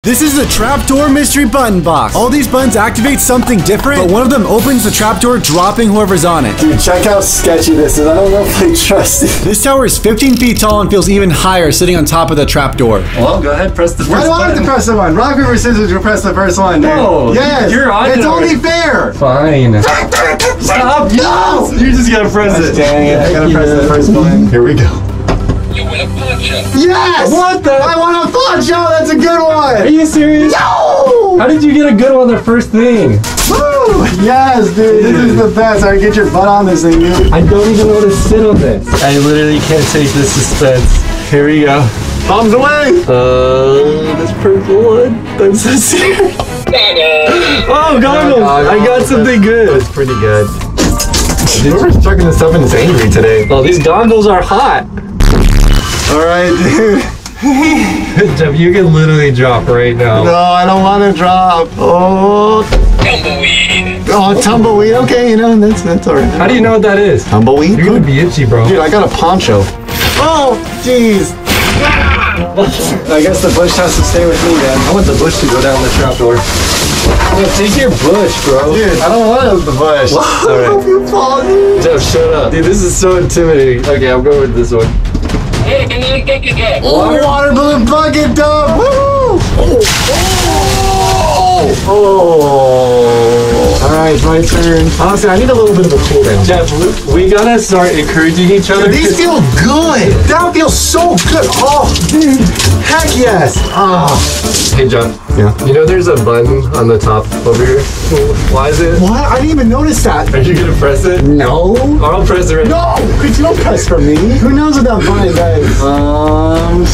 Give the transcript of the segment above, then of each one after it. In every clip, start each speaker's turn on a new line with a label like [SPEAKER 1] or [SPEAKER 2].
[SPEAKER 1] This is the trapdoor mystery button box. All these buttons activate something different, but one of them opens the trapdoor, dropping whoever's on it.
[SPEAKER 2] Dude, check how sketchy this is. I don't know if I trust it.
[SPEAKER 1] This tower is 15 feet tall and feels even higher sitting on top of the trapdoor.
[SPEAKER 3] Well, go ahead, press the first button.
[SPEAKER 2] Why do I have to press the one? Rock, paper, scissors, you'll press the first one, dude.
[SPEAKER 3] No,
[SPEAKER 2] yes,
[SPEAKER 3] you're on
[SPEAKER 2] it's
[SPEAKER 3] it
[SPEAKER 2] only
[SPEAKER 3] already.
[SPEAKER 2] fair.
[SPEAKER 3] Fine. Stop.
[SPEAKER 2] No!
[SPEAKER 3] You just gotta press it.
[SPEAKER 2] Dang it, I gotta press the first button. Here we go.
[SPEAKER 4] You win a poncho.
[SPEAKER 2] Yes!
[SPEAKER 3] What the?
[SPEAKER 2] I want a poncho! That's a good one!
[SPEAKER 3] Are you serious?
[SPEAKER 2] No!
[SPEAKER 3] How did you get a good one the first thing?
[SPEAKER 2] Woo! Yes, dude, this is the best. Alright, get your butt on this thing, dude.
[SPEAKER 3] I don't even know how to sit on this. I literally can't take the suspense. Here we go.
[SPEAKER 2] Bombs away!
[SPEAKER 3] This purple one. I'm so serious. Oh, goggles! I got something good. That's pretty good.
[SPEAKER 2] Whoever's chucking this stuff in is angry today.
[SPEAKER 3] Oh, these goggles are hot.
[SPEAKER 2] Alright, dude.
[SPEAKER 3] Jeff, you can literally drop right now.
[SPEAKER 2] No, I don't want to drop. Oh.
[SPEAKER 4] Tumbleweed.
[SPEAKER 2] Oh, tumbleweed. Okay, you know, that's alright.
[SPEAKER 3] How do you know what that is?
[SPEAKER 2] Tumbleweed?
[SPEAKER 3] You're gonna be itchy, bro.
[SPEAKER 2] Dude, I got a poncho. Oh, jeez. I guess the bush has to stay with me, then.
[SPEAKER 3] I want the bush to go down the trapdoor. Yeah, take your bush, bro.
[SPEAKER 2] Dude, I don't want the bush.
[SPEAKER 3] Alright.
[SPEAKER 2] I hope you fall, dude.
[SPEAKER 3] Jeff, shut up. Dude, this is so intimidating. Okay, I'm going with this one.
[SPEAKER 4] Hey, can you get it?
[SPEAKER 2] Oh, water balloon bucket dump. Woo! Oh. Alright, it's my turn. Honestly, I need a little bit of a cool down.
[SPEAKER 3] Jeff, we gotta start encouraging each other.
[SPEAKER 2] These feel good. That feels so good. Oh, dude. Heck yes. Oh.
[SPEAKER 3] Hey, John.
[SPEAKER 2] Yeah.
[SPEAKER 3] You know there's a button on the top over here? Why is it?
[SPEAKER 2] What? I didn't even notice that.
[SPEAKER 3] Are you gonna press it?
[SPEAKER 2] No.
[SPEAKER 3] Or I'll press it right now.
[SPEAKER 2] No! Chris, you don't press for me. Who knows what that button does?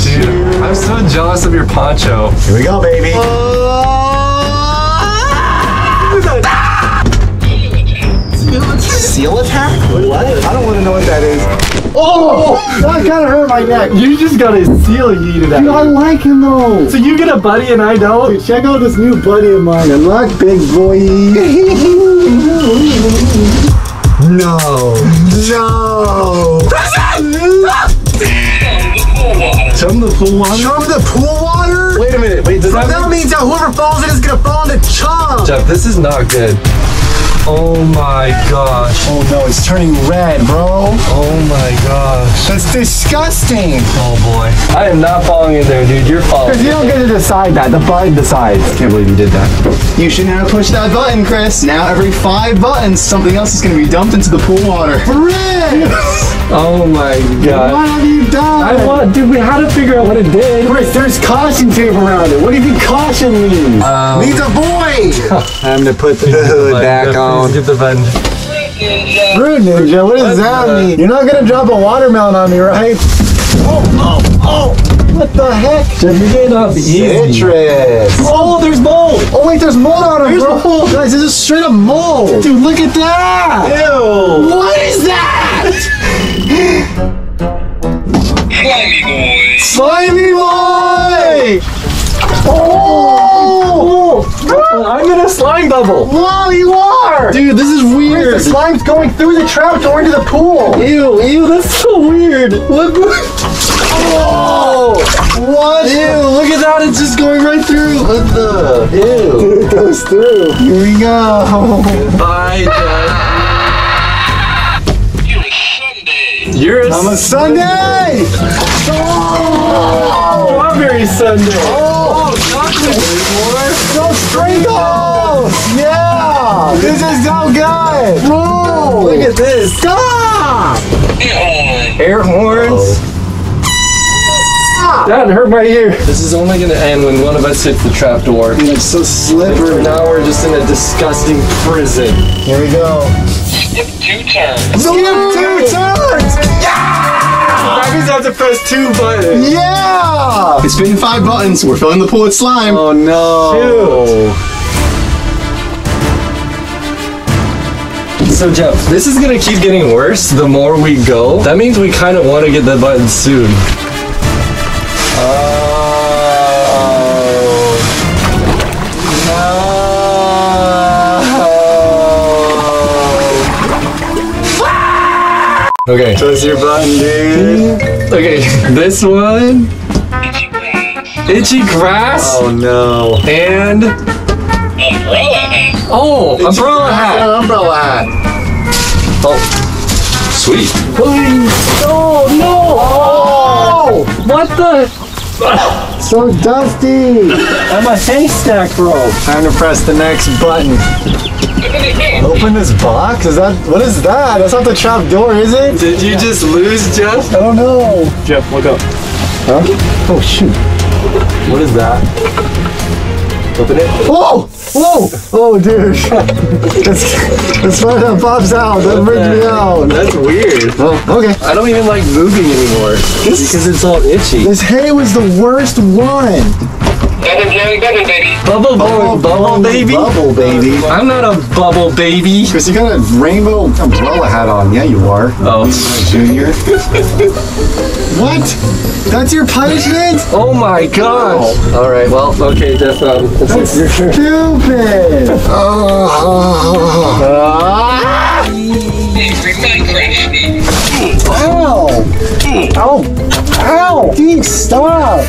[SPEAKER 3] Dude, I'm so jealous of your poncho.
[SPEAKER 2] Here we go, baby. Seal attack? What? I don't want to know what that is. Oh! That kind of hurt my neck.
[SPEAKER 3] You just got a seal yeeted at
[SPEAKER 2] Dude, I like him though.
[SPEAKER 3] So you get a buddy and I don't?
[SPEAKER 2] Dude, check out this new buddy of mine. Good luck, big boy. No. No.
[SPEAKER 3] Show him the pool water.
[SPEAKER 2] Show him the pool water?
[SPEAKER 3] Wait a minute. Wait, does
[SPEAKER 2] That means that whoever falls in is gonna fall in the chum.
[SPEAKER 3] Jeff, this is not good. Oh my gosh.
[SPEAKER 2] Oh no, it's turning red, bro.
[SPEAKER 3] Oh my gosh.
[SPEAKER 2] That's disgusting.
[SPEAKER 3] Oh boy. I am not falling in there, dude. You're falling.
[SPEAKER 2] Chris, you don't get to decide that. The button decides. Can't believe you did that. You should now push that button, Chris. Now every 5 buttons, something else is going to be dumped into the pool water. Chris!
[SPEAKER 3] Oh my god.
[SPEAKER 2] What have you done?
[SPEAKER 3] Dude, we had to figure out what it did.
[SPEAKER 2] Chris, there's caution tape around it. What do you think caution means? Means avoid. I'm going to put the hood back on.
[SPEAKER 3] Get the button.
[SPEAKER 2] Rude Ninja, what does that mean? You're not going to drop a watermelon on me, right? Oh. What the heck?
[SPEAKER 3] Jeff, you're getting off easy.
[SPEAKER 2] Citrus.
[SPEAKER 3] Oh, there's mold.
[SPEAKER 2] Oh wait, there's mold on it, bro.
[SPEAKER 3] mold.
[SPEAKER 2] Guys, this is straight up mold. Dude, look at that.
[SPEAKER 3] Ew.
[SPEAKER 2] What is that?
[SPEAKER 4] Slimy boy.
[SPEAKER 2] Slimy boy. Oh!
[SPEAKER 3] I'm in a slime bubble.
[SPEAKER 2] Wow, you are.
[SPEAKER 3] Dude, this is weird.
[SPEAKER 2] The slime's going through the trapdoor into the pool.
[SPEAKER 3] Ew, that's so weird. What?
[SPEAKER 2] Oh! What?
[SPEAKER 3] Ew, look at that. It's just going right through. What the? Ew.
[SPEAKER 2] It goes through. Here we go.
[SPEAKER 3] Bye, Jeff.
[SPEAKER 4] You're a Sunday.
[SPEAKER 3] You're
[SPEAKER 2] I'm a Sunday.
[SPEAKER 3] Oh, I'm very Sunday.
[SPEAKER 2] Oh,
[SPEAKER 3] chocolate.
[SPEAKER 2] no sprinkles. Yeah. This is so good. Bro,
[SPEAKER 3] Look at this.
[SPEAKER 2] stop.
[SPEAKER 3] Air horns. That hurt my ear. This is only gonna end when one of us hits the trapdoor.
[SPEAKER 2] It's so slippery.
[SPEAKER 3] Now we're just in a disgusting prison.
[SPEAKER 2] Here we go.
[SPEAKER 4] Skip 2 turns.
[SPEAKER 2] Skip 2 turns.
[SPEAKER 3] That means I have to press 2 buttons.
[SPEAKER 2] Yeah. It's been 5 buttons. We're filling the pool with slime.
[SPEAKER 3] Oh no. So Jeff, this is gonna keep getting worse the more we go. That means we kind of want to get the buttons soon. Okay, press your button, dude. Okay, this one.
[SPEAKER 4] Itchy brain.
[SPEAKER 3] Itchy grass.
[SPEAKER 1] Oh no.
[SPEAKER 3] And
[SPEAKER 4] Umbrella hat.
[SPEAKER 3] oh, umbrella hat.
[SPEAKER 2] Umbrella hat.
[SPEAKER 3] Oh, sweet.
[SPEAKER 1] Oh no! Oh!
[SPEAKER 3] What the?
[SPEAKER 1] So dusty!
[SPEAKER 3] I'm a haystack, bro.
[SPEAKER 1] Time to press the next button. Open this box? Is that, what is that? That's not the trap door, is it?
[SPEAKER 3] Did you just lose, Jeff?
[SPEAKER 1] I don't know.
[SPEAKER 3] Jeff, look up.
[SPEAKER 1] Huh? Oh shoot.
[SPEAKER 3] What is that? Open it.
[SPEAKER 1] Whoa! Whoa! Oh dude. It's funny that pops out. That brings me out.
[SPEAKER 3] That's weird.
[SPEAKER 1] Oh, okay.
[SPEAKER 3] I don't even like moving anymore because it's all itchy.
[SPEAKER 1] This hay was the worst one.
[SPEAKER 4] Bubble jelly, bubble baby.
[SPEAKER 3] Bubble baby.
[SPEAKER 1] Bubble baby.
[SPEAKER 3] I'm not a bubble baby.
[SPEAKER 1] Chris, you got a rainbow umbrella hat on. Yeah, you are.
[SPEAKER 3] Oh.
[SPEAKER 1] Junior. What? That's your punishment?
[SPEAKER 3] Oh my gosh. All right. Well, okay, Jeff.
[SPEAKER 1] That's stupid.
[SPEAKER 4] Angry Minecraft.
[SPEAKER 1] Ow! Ow! Ow! Steve, stop!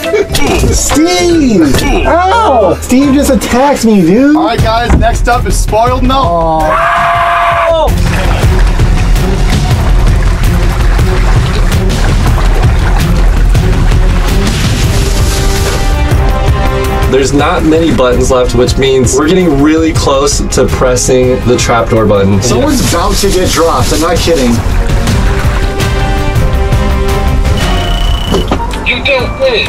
[SPEAKER 1] Steve! Ow! Steve just attacked me, dude.
[SPEAKER 2] All right, guys. Next up is spoiled milk.
[SPEAKER 3] There's not many buttons left, which means we're getting really close to pressing the trapdoor button.
[SPEAKER 1] Someone's about to get dropped. I'm not kidding.
[SPEAKER 4] You don't win.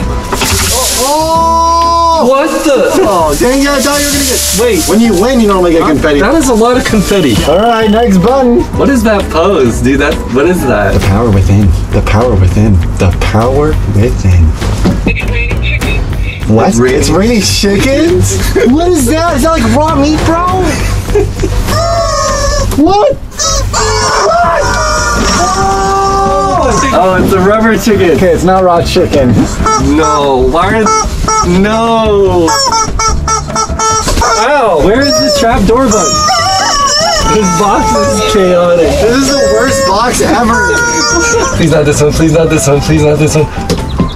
[SPEAKER 1] Oh!
[SPEAKER 3] What the?
[SPEAKER 1] Oh, dang it! I thought you were gonna get.
[SPEAKER 3] Wait.
[SPEAKER 1] When you win, you normally get confetti.
[SPEAKER 3] That is a lot of confetti.
[SPEAKER 1] All right, next button.
[SPEAKER 3] What is that pose, dude? What is that?
[SPEAKER 1] The power within. The power within. The power within.
[SPEAKER 4] It's raining chicken.
[SPEAKER 1] What? It's raining chickens? What is that? Is that like raw meat, bro? What?
[SPEAKER 3] Oh, it's a rubber chicken.
[SPEAKER 1] Okay, it's not raw chicken.
[SPEAKER 3] No. Why are... No. Ow. Where is the trapdoor button? This box is chaotic.
[SPEAKER 1] This is the worst box ever.
[SPEAKER 3] Please not this one. Please not this one. Please not this one.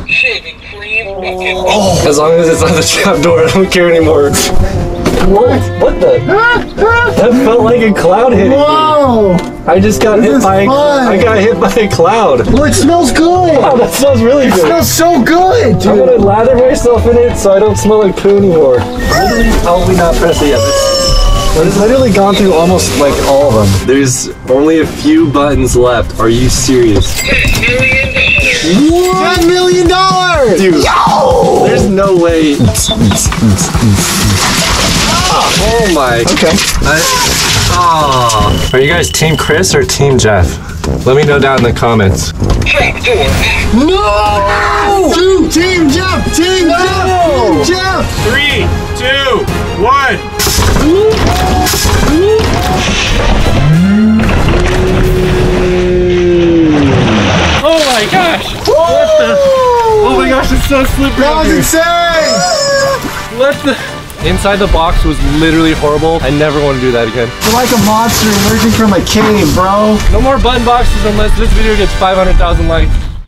[SPEAKER 4] Shaving cream.
[SPEAKER 3] Oh. As long as it's not the trapdoor, I don't care anymore. What the? That felt like a cloud hit me.
[SPEAKER 1] Whoa!
[SPEAKER 3] I just got hit by. I got hit by a cloud.
[SPEAKER 1] Well, it smells good.
[SPEAKER 3] Wow, that smells really
[SPEAKER 1] It
[SPEAKER 3] good.
[SPEAKER 1] smells so good,
[SPEAKER 3] I'm
[SPEAKER 1] dude.
[SPEAKER 3] gonna lather myself in it so I don't smell like poo anymore. Literally, probably not press it yet.
[SPEAKER 1] I've literally gone through almost like all of them.
[SPEAKER 3] There's only a few buttons left. Are you serious?
[SPEAKER 4] $10 million.
[SPEAKER 1] $10 million!
[SPEAKER 3] Dude, yo! There's no way. Oh my.
[SPEAKER 1] Okay.
[SPEAKER 3] Are you guys Team Chris or Team Jeff? Let me know down in the comments.
[SPEAKER 4] Trapdoor.
[SPEAKER 1] No! Team Jeff! Team Jeff! Team Jeff!
[SPEAKER 5] 3, 2, 1. Oh my gosh! What the? Oh my gosh, it's so slippery.
[SPEAKER 1] That was insane!
[SPEAKER 3] What the? Inside the box was literally horrible. I never want to do that again.
[SPEAKER 1] You're like a monster emerging from a cave, bro.
[SPEAKER 3] No more button boxes unless this video gets 500,000 likes.